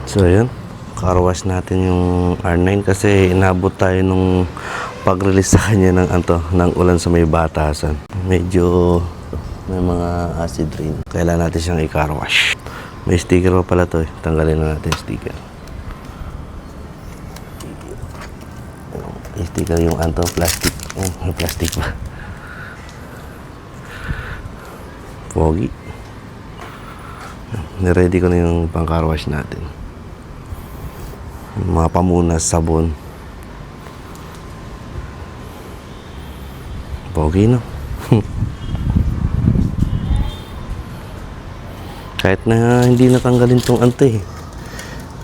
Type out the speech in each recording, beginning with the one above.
So yun, car wash natin yung R9 kasi inabot tayo nung pag-release sa kanya ng ulan sa may batasan. Medyo may mga acid rain. Kailangan natin siyang i-car wash. May sticker pa pala to eh. Tanggalin na natin yung sticker. Sticker yung plastic. May plastic pa. Pogi. Niready ko na yung pang car wash natin. Mga pamunas, sabon. Pogi, no? Kahit na hindi natanggalin tong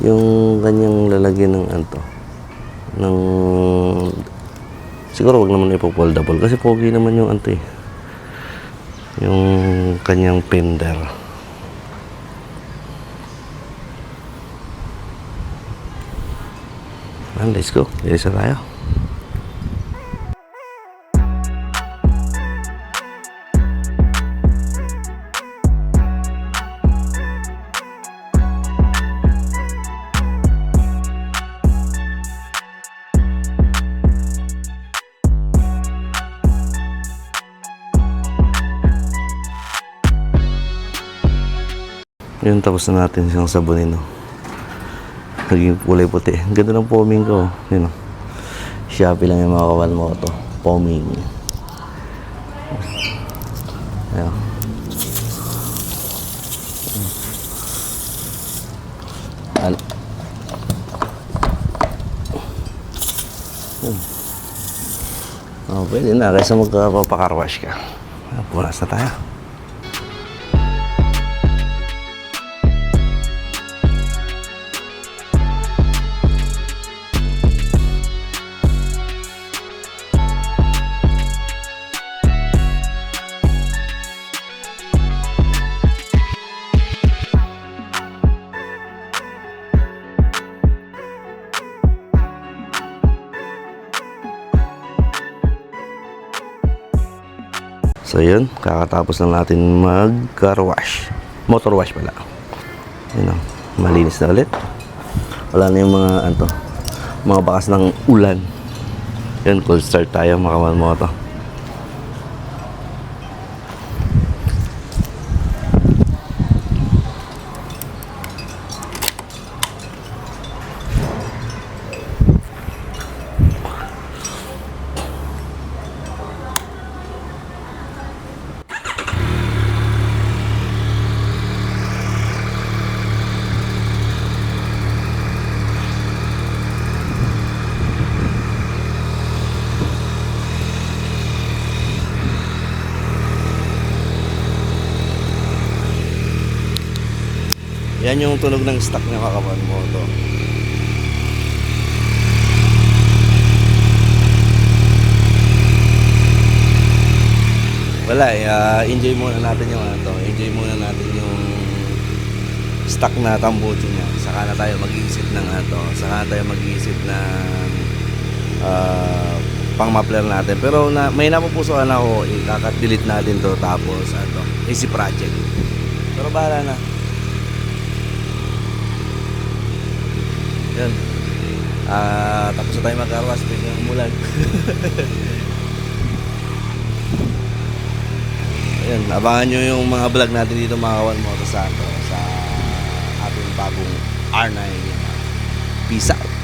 yung kanyang lalagyan ng ng siguro wag naman ipo-foldable kasi pogi naman yung yung kanyang fender. Let's go. Isa tayo. Yun, tapos na natin siyang sabunin, no? Naging kulay puti. Ang ganda ng foaming ko. Yun, no? Shopee lang yung mga kawan mo ito. Foaming. Ayan. Oh, pwede na. Kaysa magpapakarwash ka. Punas na tayo. So yun, kakatapos lang natin mag-car wash. Motor wash pala. Yun, malinis na ulit. Wala na yung mga bakas ng ulan. Yun, cold start tayo, makawan mo ito. Yan yung tunog ng stock niya, kakawan mo ito. Wala enjoy muna natin yung enjoy muna natin yung stock na tambucho niya. Saka na tayo mag-iisip ng saka na tayo mag-iisip ng pang muffler natin. Pero may napupusuan ako, ikakat-delete natin to, tapos easy project. Pero bahala na. Yan. Tapos na tayo mag-arwas, biglang umulan. Ayan, abangan nyo yung mga vlog natin dito, mga kawan mo sa ating bagong R9. Peace out.